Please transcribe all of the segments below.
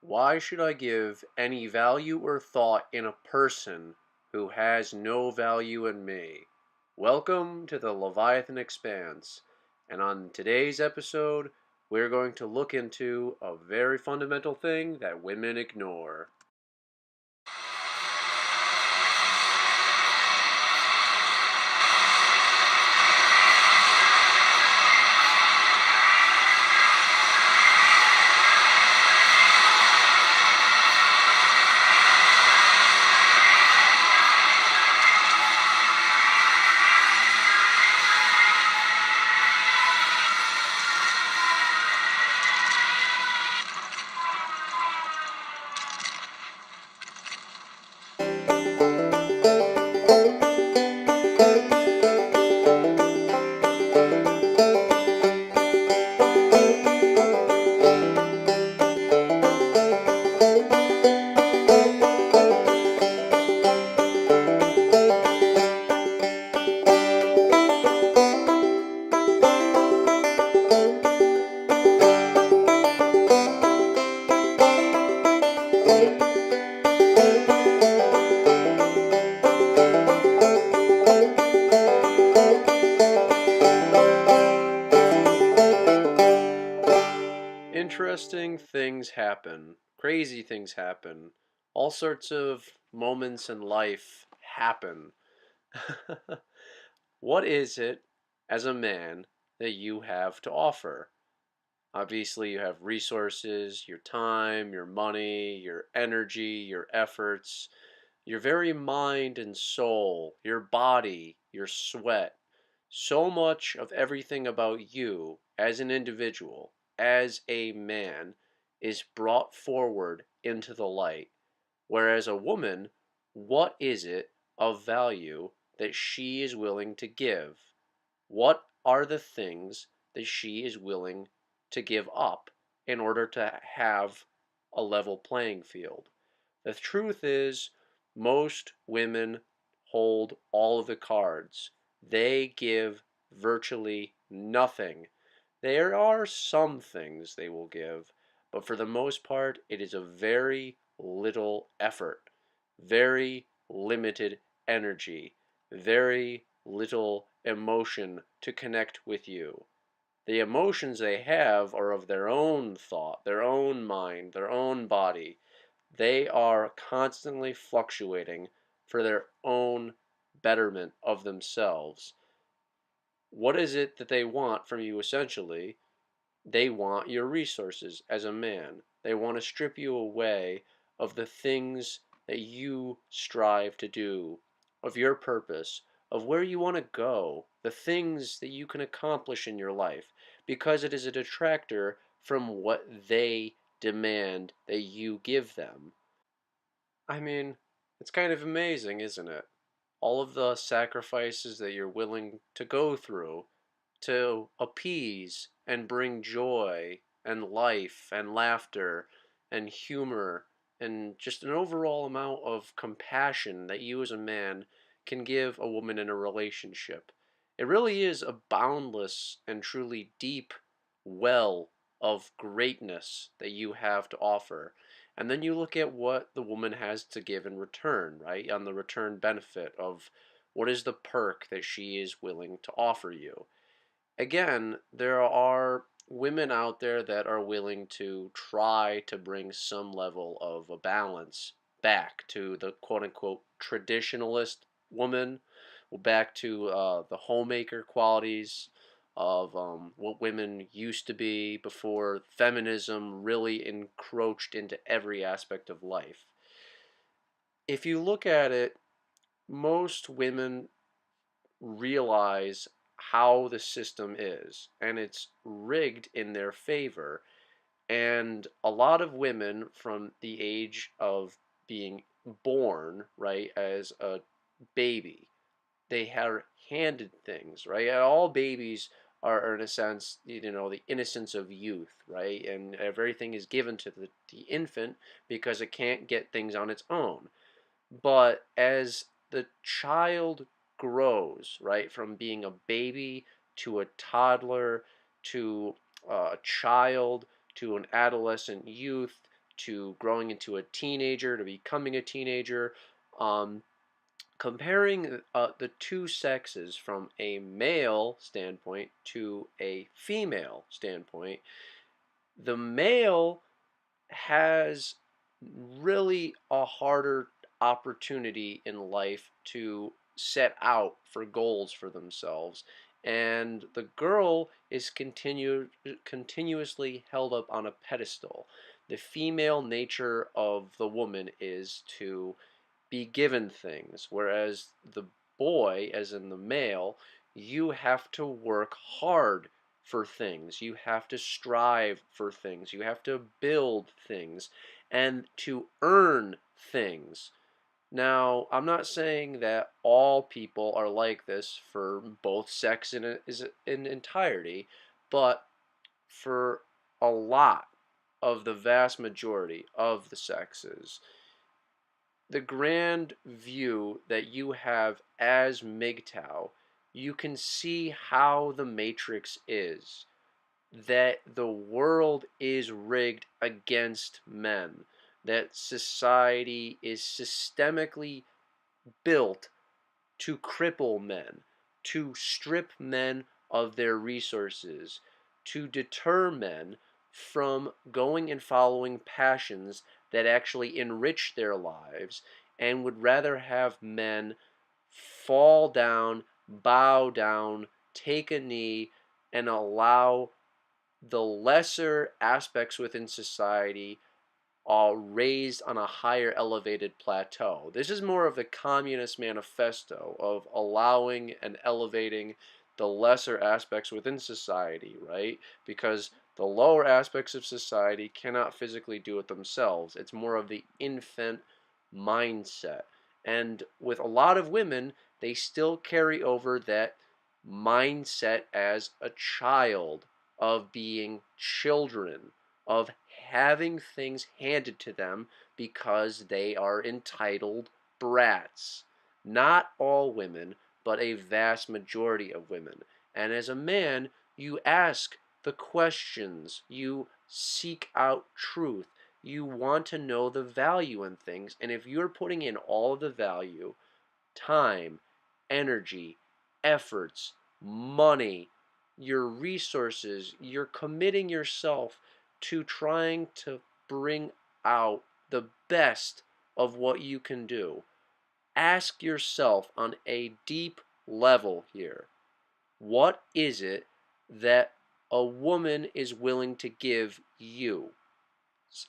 Why should I give any value or thought in a person who has no value in me? Welcome to the Leviathan Expanse, and on today's episode, we're going to look into a very fundamental thing that women ignore. Interesting things happen, crazy things happen, all sorts of moments in life happen. What is it, as a man, that you have to offer? Obviously, you have resources, your time, your money, your energy, your efforts, your very mind and soul, your body, your sweat. So much of everything about you as an individual, as a man, is brought forward into the light. Whereas a woman, what is it of value that she is willing to give? What are the things that she is willing to give up in order to have a level playing field? The truth is, most women hold all of the cards. They give virtually nothing. There are some things they will give, but for the most part, it is a very little effort, very limited energy, very little emotion to connect with you. The emotions they have are of their own thought, their own mind, their own body. They are constantly fluctuating for their own betterment of themselves. What is it that they want from you essentially? They want your resources as a man. They want to strip you away of the things that you strive to do, of your purpose, of where you want to go, the things that you can accomplish in your life, because it is a detractor from what they demand that you give them. I mean, it's kind of amazing, isn't it? All of the sacrifices that you're willing to go through to appease and bring joy and life and laughter and humor and just an overall amount of compassion that you as a man can give a woman in a relationship. It really is a boundless and truly deep well of greatness that you have to offer. And then you look at what the woman has to give in return, right? On the return benefit of what is the perk that she is willing to offer you. Again, there are women out there that are willing to try to bring some level of a balance back to the quote unquote traditionalist woman, back to the homemaker qualities of what women used to be before feminism really encroached into every aspect of life. If you look at it, most women realize how the system is, and it's rigged in their favor. And a lot of women from the age of being born, right, as a baby, they are handed things, right? And all babies are in a sense, the innocence of youth, right? And everything is given to the infant because it can't get things on its own. But as the child grows, right, from being a baby to a toddler to a child to an adolescent youth to growing into a teenager, to becoming a teenager. Um, Comparing the two sexes from a male standpoint to a female standpoint, the male has really a harder opportunity in life to set out for goals for themselves, and the girl is continuously held up on a pedestal. The female nature of the woman is to be given things, whereas the boy, as in the male, you have to work hard for things. You have to strive for things. You have to build things and to earn things. Now, I'm not saying that all people are like this for both sex in entirety, but for a lot of the vast majority of the sexes, the grand view that you have as MGTOW, you can see how the Matrix is. That the world is rigged against men. That society is systemically built to cripple men, to strip men of their resources, to deter men from going and following passions that actually enrich their lives, and would rather have men fall down, bow down, take a knee, and allow the lesser aspects within society raised on a higher elevated plateau. This is more of the Communist Manifesto of allowing and elevating the lesser aspects within society, right? Because the lower aspects of society cannot physically do it themselves. It's more of the infant mindset. And with a lot of women, they still carry over that mindset as a child, of being children, of having things handed to them because they are entitled brats. Not all women, but a vast majority of women. And as a man, you ask the questions, you seek out truth, you want to know the value in things. And if you're putting in all of the value, time, energy, efforts, money, your resources, you're committing yourself to trying to bring out the best of what you can do. Ask yourself on a deep level here, what is it that a woman is willing to give you?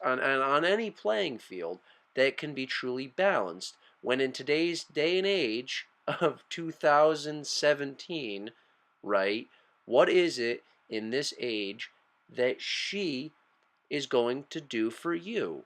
On any playing field that can be truly balanced, when in today's day and age of 2017, right, what is it in this age that she is going to do for you?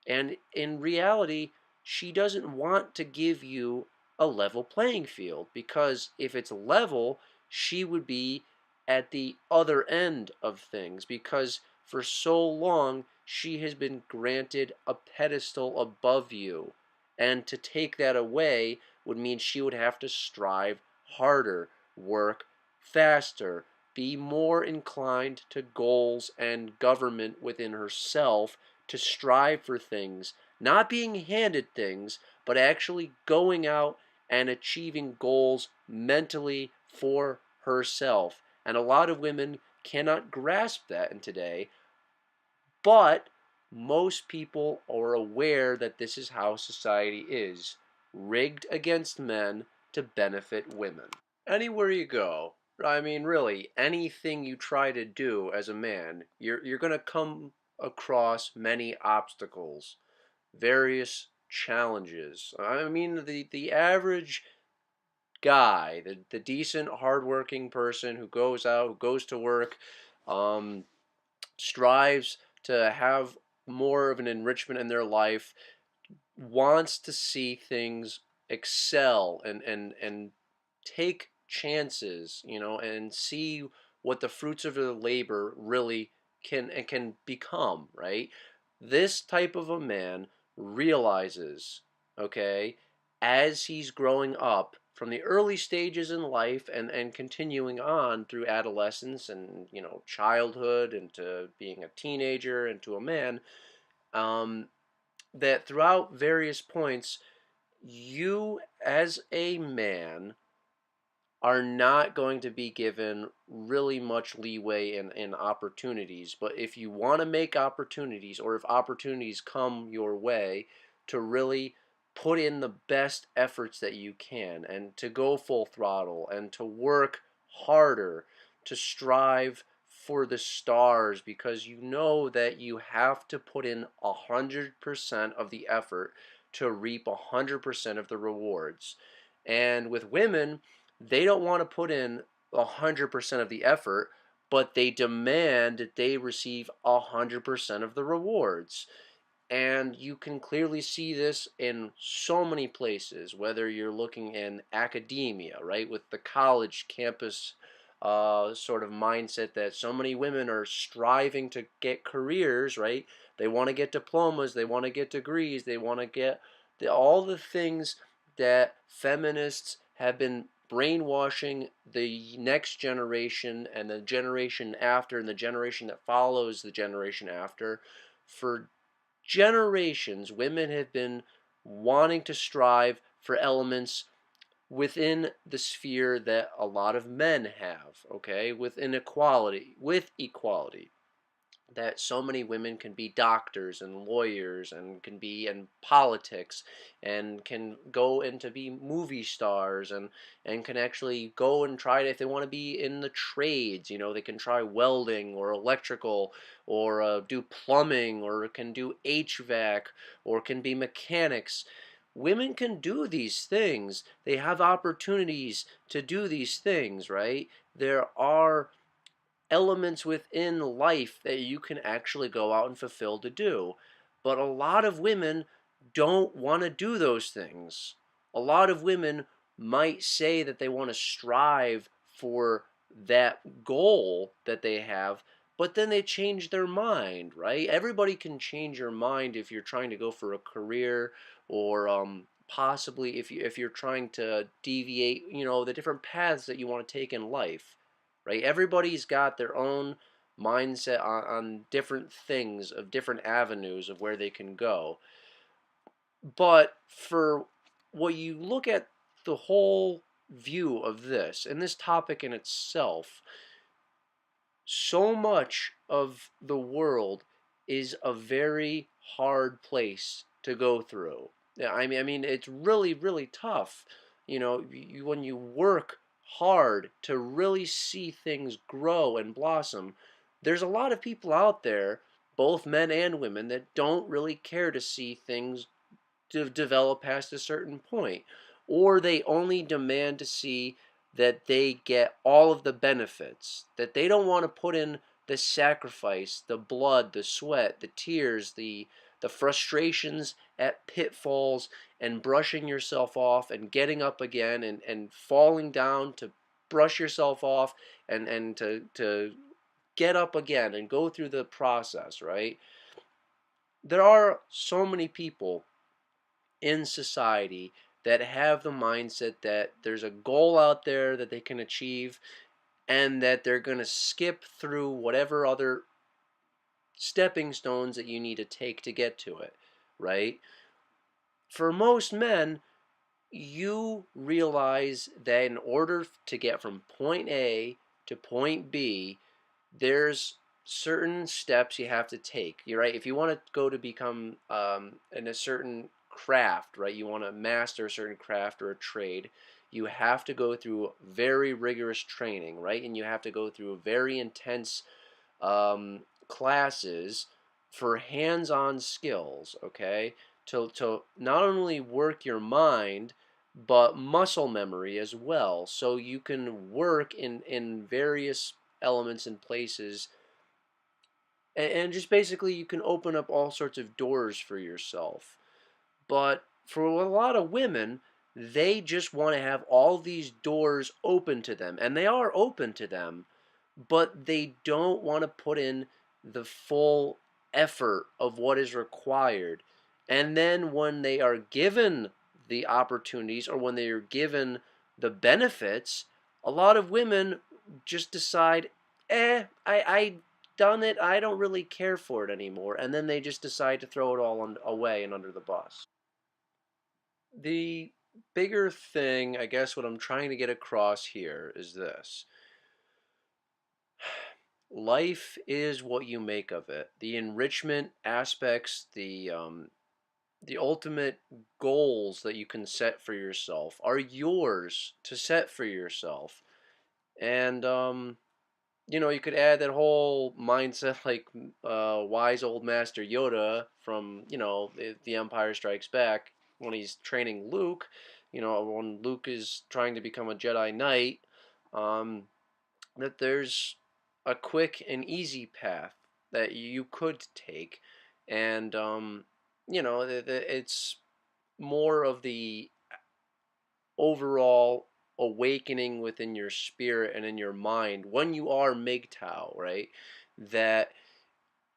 And in reality, she doesn't want to give you a level playing field, because if it's level, she would be at the other end of things, because for so long she has been granted a pedestal above you. And to take that away would mean she would have to strive harder, work faster, be more inclined to goals and government within herself, to strive for things, not being handed things, but actually going out and achieving goals mentally for herself. And a lot of women cannot grasp that in today, but most people are aware that this is how society is, rigged against men to benefit women. Anywhere you go, I mean, really, anything you try to do as a man, you're going to come across many obstacles, various challenges. I mean, the average guy, the decent, hardworking person who goes out, who goes to work, um, strives to have more of an enrichment in their life, wants to see things excel and take chances, and see what the fruits of their labor really can become, right? This type of a man realizes, okay, as he's growing up from the early stages in life and continuing on through adolescence and childhood into being a teenager into a man, um, that throughout various points, you as a man are not going to be given really much leeway in opportunities. But if you want to make opportunities, or if opportunities come your way, to really put in the best efforts that you can and to go full throttle and to work harder, to strive for the stars, because you know that you have to put in 100% of the effort to reap 100% of the rewards. And with women, they don't want to put in 100% of the effort, but they demand that they receive 100% of the rewards. And you can clearly see this in so many places, whether you're looking in academia, right, with the college campus sort of mindset that so many women are striving to get careers, right? They want to get diplomas, they want to get degrees, they want to get all the things that feminists have been brainwashing the next generation and the generation after and the generation that follows the generation after. For generations, women have been wanting to strive for elements within the sphere that a lot of men have, okay, with inequality, with equality, that so many women can be doctors and lawyers and can be in politics and can go into be movie stars and can actually go and try to, if they want to be in the trades, they can try welding or electrical, or do plumbing, or can do HVAC, or can be mechanics. Women can do these things. They have opportunities to do these things, right? There are elements within life that you can actually go out and fulfill to do. But a lot of women don't want to do those things. A lot of women might say that they want to strive for that goal that they have, but then they change their mind, right? Everybody can change your mind if you're trying to go for a career, or possibly if you're trying to deviate, the different paths that you want to take in life, right? Everybody's got their own mindset on different things, of different avenues of where they can go. But for what you look at, the whole view of this and this topic in itself, so much of the world is a very hard place to go through. Yeah, I mean, it's really, really tough. When you work hard to really see things grow and blossom, there's a lot of people out there, both men and women, that don't really care to see things to develop past a certain point, or they only demand to see that they get all of the benefits, that they don't want to put in the sacrifice, the blood, the sweat, the tears, the frustrations at pitfalls, and brushing yourself off and getting up again, and falling down to brush yourself off, and to get up again and go through the process, right? There are so many people in society that have the mindset that there's a goal out there that they can achieve, and that they're going to skip through whatever other stepping stones that you need to take to get to it, right? For most men, you realize that in order to get from point A to point B, there's certain steps you have to take. You're right. If you want to go to become in a certain craft, right? You want to master a certain craft or a trade. You have to go through very rigorous training, right? And you have to go through very intense classes for hands-on skills. Okay, to not only work your mind, but muscle memory as well, so you can work in various elements and places, and just basically you can open up all sorts of doors for yourself. But for a lot of women, they just want to have all these doors open to them, and they are open to them, but they don't want to put in the full effort of what is required. And then when they are given the opportunities, or when they are given the benefits, a lot of women just decide, I done it. I don't really care for it anymore. And then they just decide to throw it all away and under the bus. The bigger thing, I guess, what I'm trying to get across here is this: life is what you make of it. The enrichment aspects, the ultimate goals that you can set for yourself are yours to set for yourself. And you could add that whole mindset like wise old master Yoda from, the Empire Strikes Back, when he's training Luke, when Luke is trying to become a Jedi Knight, um, that there's a quick and easy path that you could take. And it's more of the overall awakening within your spirit and in your mind when you are MGTOW, right? That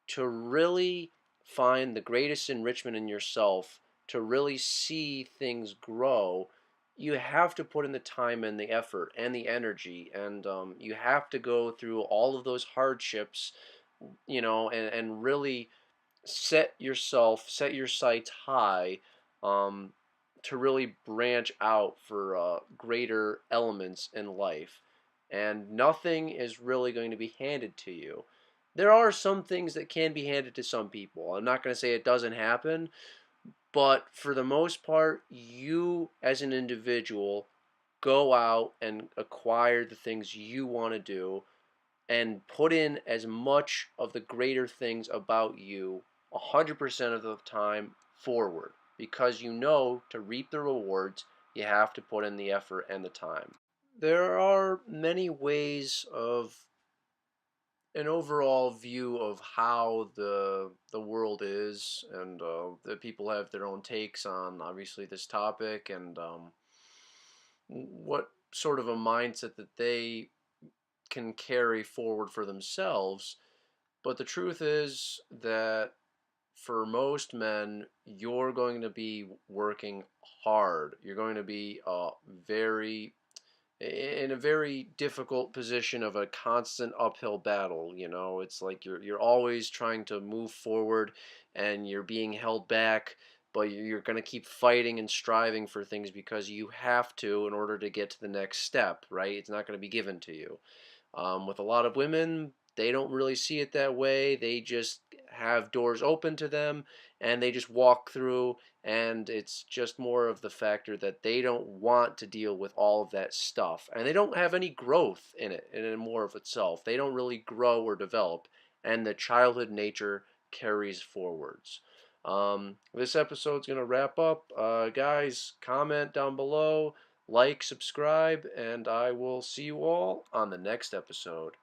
to really find the greatest enrichment in yourself, to really see things grow, you have to put in the time and the effort and the energy, and you have to go through all of those hardships, and really set your sights high, um, to really branch out for greater elements in life. And nothing is really going to be handed to you. There are some things that can be handed to some people. I'm not going to say it doesn't happen, but for the most part, you as an individual go out and acquire the things you want to do and put in as much of the greater things about you 100% of the time forward, because you know to reap the rewards, you have to put in the effort and the time. There are many ways of an overall view of how the world is, and the people have their own takes on obviously this topic, and what sort of a mindset that they can carry forward for themselves. But the truth is that for most men, you're going to be working hard. You're going to be very in a very difficult position of a constant uphill battle. It's like you're always trying to move forward, and you're being held back, but you're going to keep fighting and striving for things because you have to in order to get to the next step, right? It's not going to be given to you. With a lot of women, they don't really see it that way. They just have doors open to them, and they just walk through, and it's just more of the factor that they don't want to deal with all of that stuff, and they don't have any growth in it, in more of itself. They don't really grow or develop, and the childhood nature carries forwards. This episode's going to wrap up. Guys, comment down below, like, subscribe, and I will see you all on the next episode.